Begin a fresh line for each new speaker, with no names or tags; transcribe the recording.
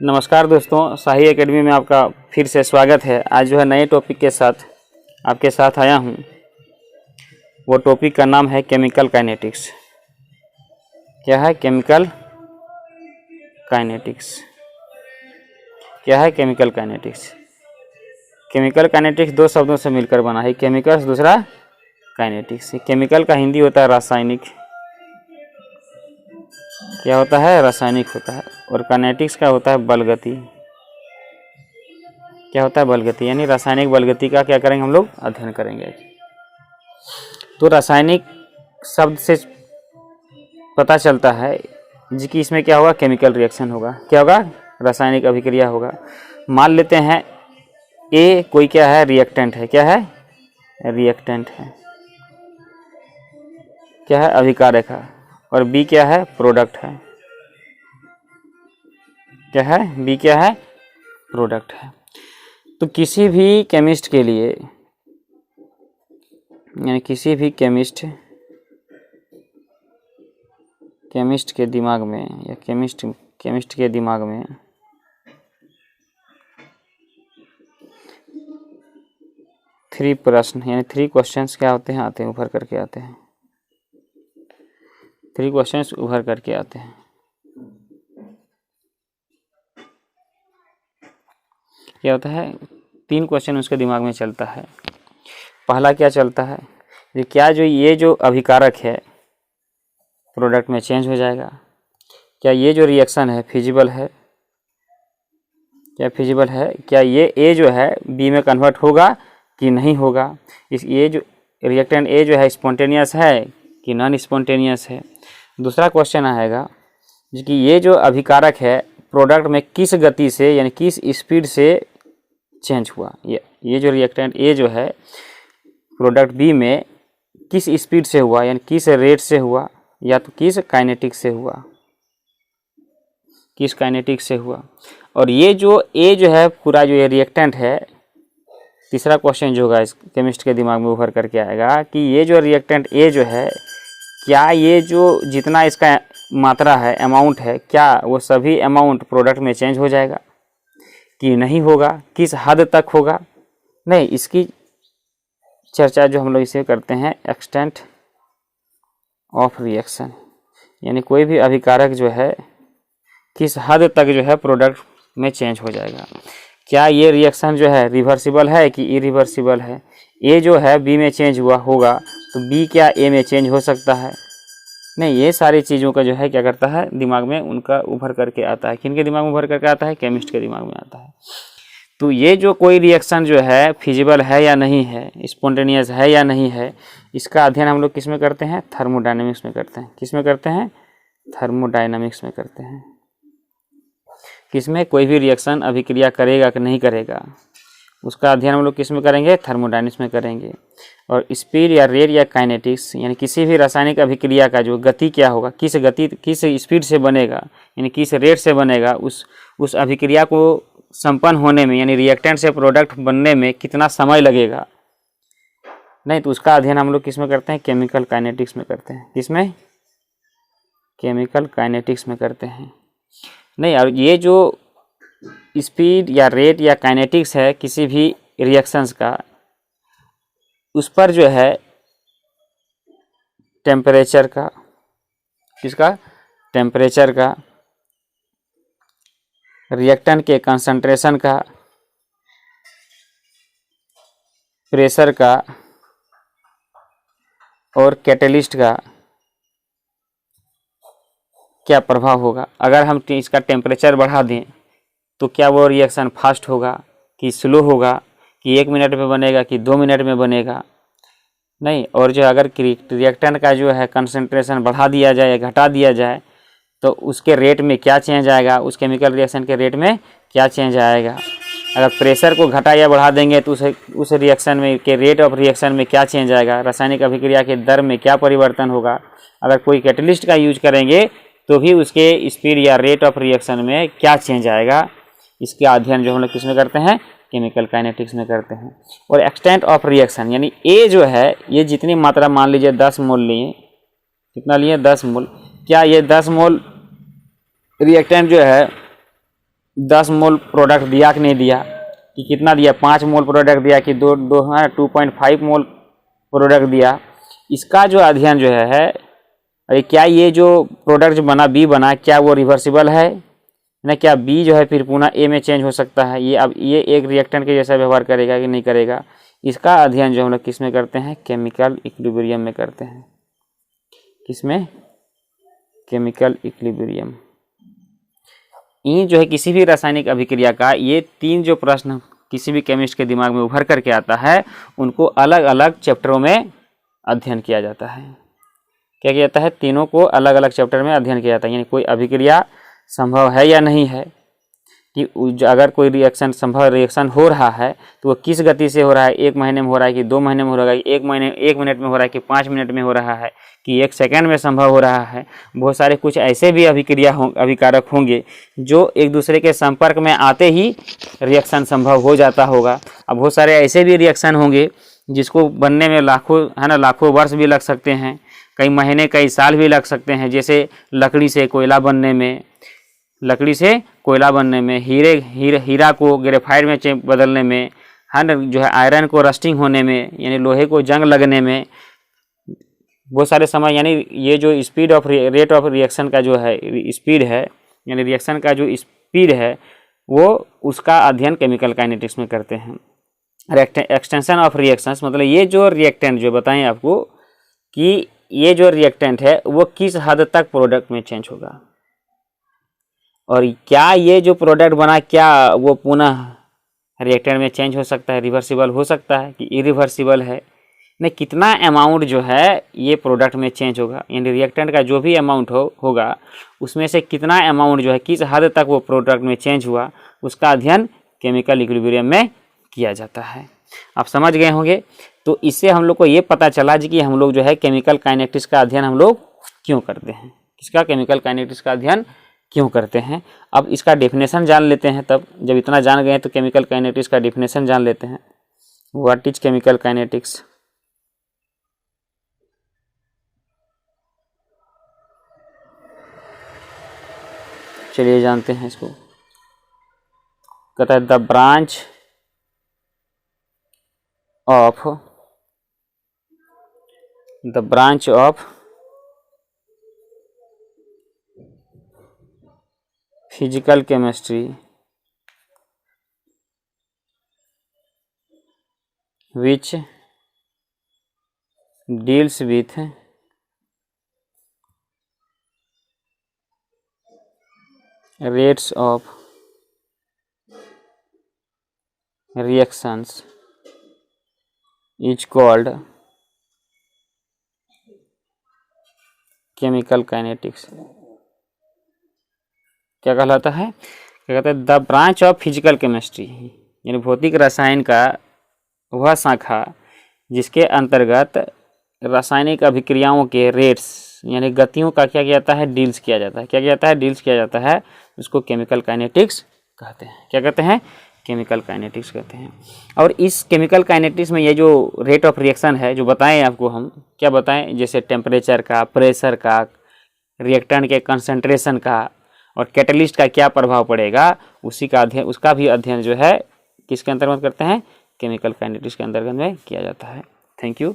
नमस्कार दोस्तों, शाही एकेडमी में आपका फिर से स्वागत है। आज जो है नए टॉपिक के साथ आपके साथ आया हूँ। वो टॉपिक का नाम है केमिकल काइनेटिक्स। क्या है केमिकल काइनेटिक्स? क्या है केमिकल काइनेटिक्स? केमिकल काइनेटिक्स दो शब्दों से मिलकर बना है, केमिकल्स दूसरा काइनेटिक्स। केमिकल का हिंदी होता है रासायनिक। क्या होता है? रासायनिक होता है। और काइनेटिक्स का होता है बलगति। क्या होता है? बलगति। यानी रासायनिक बलगति का क्या करेंगे हम लोग? अध्ययन करेंगे। तो रासायनिक शब्द से पता चलता है जी कि इसमें क्या होगा? केमिकल रिएक्शन होगा। क्या होगा? रासायनिक अभिक्रिया होगा। मान लेते हैं ए कोई क्या है? रिएक्टेंट है। क्या है? रिएक्टेंट है। क्या है? अभिकारक है। और बी क्या है? प्रोडक्ट है। क्या है? बी क्या है? प्रोडक्ट है। तो किसी भी केमिस्ट के लिए, यानी किसी भी केमिस्ट के दिमाग में या केमिस्ट के दिमाग में थ्री प्रश्न यानी थ्री क्वेश्चंस क्या होते हैं? आते हैं, उभर करके आते हैं। थ्री क्वेश्चंस उभर करके आते हैं। क्या होता है? तीन क्वेश्चन उसके दिमाग में चलता है। पहला क्या चलता है? क्या ये जो अभिकारक है प्रोडक्ट में चेंज हो जाएगा? क्या ये जो रिएक्शन है फिजिबल है? क्या फिजिबल है? क्या ये ए जो है बी में कन्वर्ट होगा कि नहीं होगा? ये जो रिएक्टेंट ए जो है स्पॉन्टेनियस है कि नॉन स्पॉन्टेनियस है? दूसरा क्वेश्चन आएगा कि ये जो अभिकारक है प्रोडक्ट में किस गति से यानी किस स्पीड से चेंज हुआ? ये जो रिएक्टेंट ए जो है प्रोडक्ट बी में किस स्पीड से हुआ, यानी किस रेट से हुआ, या तो किस काइनेटिक से हुआ? किस काइनेटिक से हुआ? और ये जो ए जो है पूरा जो ये रिएक्टेंट है, तीसरा क्वेश्चन जो होगा इस केमिस्ट के दिमाग में उभर करके आएगा कि ये जो रिएक्टेंट ए जो है, क्या ये जो जितना इसका मात्रा है, अमाउंट है, क्या वो सभी अमाउंट प्रोडक्ट में चेंज हो जाएगा कि नहीं होगा? किस हद तक होगा? नहीं, इसकी चर्चा जो हम लोग इसे करते हैं एक्सटेंट ऑफ रिएक्शन, यानी कोई भी अभिकारक जो है किस हद तक जो है प्रोडक्ट में चेंज हो जाएगा। क्या ये रिएक्शन जो है रिवर्सिबल है कि इरिवर्सिबल है? ए जो है बी में चेंज हुआ होगा तो बी क्या ए में चेंज हो सकता है? नहीं, ये सारी चीज़ों का जो है क्या करता है दिमाग में उनका उभर करके आता है। किन के दिमाग में उभर करके आता है? केमिस्ट के दिमाग में आता है। तो ये जो कोई रिएक्शन जो है फिजिबल है या नहीं है, स्पॉन्टेनियस है या नहीं है, इसका अध्ययन हम लोग किस में करते हैं? थर्मोडायनेमिक्स में करते हैं। किस में करते हैं? थर्मोडायनेमिक्स में करते हैं। किसमें? कोई भी रिएक्शन अभिक्रिया करेगा कि नहीं करेगा, उसका अध्ययन हम लोग किस में करेंगे? थर्मोडायनेमिक्स में करेंगे। और स्पीड या रेट या काइनेटिक्स, यानी किसी भी रासायनिक अभिक्रिया का जो गति क्या होगा, किस गति किस स्पीड से बनेगा, यानी किस रेट से बनेगा, उस अभिक्रिया को संपन्न होने में, यानी रिएक्टेंट से प्रोडक्ट बनने में कितना समय लगेगा, नहीं, तो उसका अध्ययन हम लोग किस में करते हैं? केमिकल काइनेटिक्स में करते हैं। किसमें? केमिकल काइनेटिक्स में करते हैं। नहीं, और ये जो स्पीड या रेट या काइनेटिक्स है किसी भी रिएक्शंस का, उस पर जो है टेम्परेचर का, किसका? टेम्परेचर का, रिएक्टेंट के कंसंट्रेशन का, प्रेशर का और कैटेलिस्ट का क्या प्रभाव होगा। अगर हम इसका टेम्परेचर बढ़ा दें तो क्या वो रिएक्शन फास्ट होगा कि स्लो होगा, कि 1 मिनट में बनेगा कि 2 मिनट में बनेगा? नहीं। और जो अगर रिएक्टेंट का जो है कंसंट्रेशन बढ़ा दिया जाए या घटा दिया जाए तो उसके रेट में क्या चेंज आएगा, उस केमिकल रिएक्शन के रेट में क्या चेंज आएगा? अगर प्रेशर को घटा या बढ़ा देंगे तो उस रिएक्शन में के रेट ऑफ रिएक्शन में क्या चेंज आएगा? रासायनिक अभिक्रिया के दर में क्या परिवर्तन होगा? अगर कोई कैटलिस्ट का यूज करेंगे तो भी उसके स्पीड या रेट ऑफ रिएक्शन में क्या चेंज आएगा? इसका अध्ययन जो हम लोग किस में करते हैं? केमिकल काइनेटिक्स में करते हैं। और एक्सटेंट ऑफ रिएक्शन, यानी ए जो है ये जितनी मात्रा, मान लीजिए 10 मोल लिए, कितना लिए? 10 मोल। क्या ये 10 मोल रिएक्टेंट जो है 10 मोल प्रोडक्ट दिया कि नहीं दिया, कि कितना दिया, 5 मोल प्रोडक्ट दिया कि 2.5 मोल प्रोडक्ट दिया। इसका जो अध्ययन जो है अरे क्या ये जो प्रोडक्ट जो बना बी बना, क्या वो रिवर्सिबल है ना, क्या बी जो है फिर पुनः ए में चेंज हो सकता है, ये अब ये एक रिएक्टेंट के जैसा व्यवहार करेगा कि नहीं करेगा। इसका अध्ययन जो हम लोग किस में करते हैं, केमिकल इक्विलिब्रियम में करते हैं। किसमें, केमिकल इक्विलिब्रियम। ये जो है किसी भी रासायनिक अभिक्रिया का ये 3 जो प्रश्न किसी भी केमिस्ट के दिमाग में उभर करके आता है, उनको अलग अलग चैप्टरों में अध्ययन किया जाता है। क्या किया जाता है, तीनों को अलग अलग चैप्टर में अध्ययन किया जाता है। यानी कोई अभिक्रिया संभव है या नहीं है, कि अगर कोई रिएक्शन संभव रिएक्शन हो रहा है तो वो किस गति से हो रहा है, 1 महीने में हो रहा है कि 2 महीने में हो रहा है, 1 मिनट में हो रहा है कि 5 मिनट में हो रहा है, कि 1 सेकंड में संभव हो रहा है। बहुत सारे कुछ ऐसे भी अभिकारक होंगे जो एक दूसरे के संपर्क में आते ही रिएक्शन संभव हो जाता होगा। अब बहुत सारे ऐसे भी रिएक्शन होंगे जिसको बनने में लाखों वर्ष भी लग सकते हैं, कई महीने कई साल भी लग सकते हैं। जैसे लकड़ी से कोयला बनने में, हीरा को ग्रेफाइट में बदलने में, जो है आयरन को रस्टिंग होने में, यानी लोहे को जंग लगने में बहुत सारे समय, यानी ये जो रेट ऑफ रिएक्शन का जो है स्पीड है, यानी रिएक्शन का जो स्पीड है वो उसका अध्ययन केमिकल काइनेटिक्स में करते हैं। एक्सटेंशन ऑफ रिएक्शंस मतलब ये जो रिएक्टेंट जो बताएं आपको कि ये जो रिएक्टेंट है वो किस हद तक प्रोडक्ट में चेंज होगा, और क्या ये जो प्रोडक्ट बना क्या वो पुनः रिएक्टेंट में चेंज हो सकता है, रिवर्सिबल हो सकता है कि इरिवर्सिबल है, नहीं कितना अमाउंट जो है ये प्रोडक्ट में चेंज होगा। यानी रिएक्टेंट का जो भी अमाउंट होगा उसमें से कितना अमाउंट जो है किस हद तक वो प्रोडक्ट में चेंज हुआ, उसका अध्ययन केमिकल इक्विलिब्रियम में किया जाता है। आप समझ गए होंगे। तो इससे हम लोग को ये पता चला जी कि हम लोग जो है केमिकल काइनेटिक्स का अध्ययन हम लोग क्यों करते हैं, किसका, केमिकल काइनेटिक्स का अध्ययन क्यों करते हैं। अब इसका डेफिनेशन जान लेते हैं। तब जब इतना जान गए तो केमिकल काइनेटिक्स का डेफिनेशन जान लेते हैं। What is chemical kinetics. चलिए जानते हैं इसको। कहता है the branch of physical chemistry which deals with rates of reactions is called chemical kinetics. क्या कहलाता है, क्या कहता है, the branch of physical chemistry, यानी भौतिक रसायन का वह शाखा जिसके अंतर्गत रासायनिक अभिक्रियाओं के रेट्स यानी गतियों का क्या किया जाता है, डील्स किया जाता है। क्या किया जाता है, डील्स किया जाता है। उसको केमिकल काइनेटिक्स कहते हैं। क्या कहते हैं, केमिकल काइनेटिक्स कहते हैं। और इस केमिकल काइनेटिक्स में ये जो रेट ऑफ रिएक्शन है जो बताएं आपको, हम क्या बताएं, जैसे टेम्परेचर का, प्रेशर का, रिएक्टेंट के कंसंट्रेशन का और कैटलिस्ट का क्या प्रभाव पड़ेगा, उसी का अध्ययन, उसका भी अध्ययन जो है किसके अंतर्गत करते हैं, केमिकल काइनेटिक्स के अंतर्गत में किया जाता है। Thank you.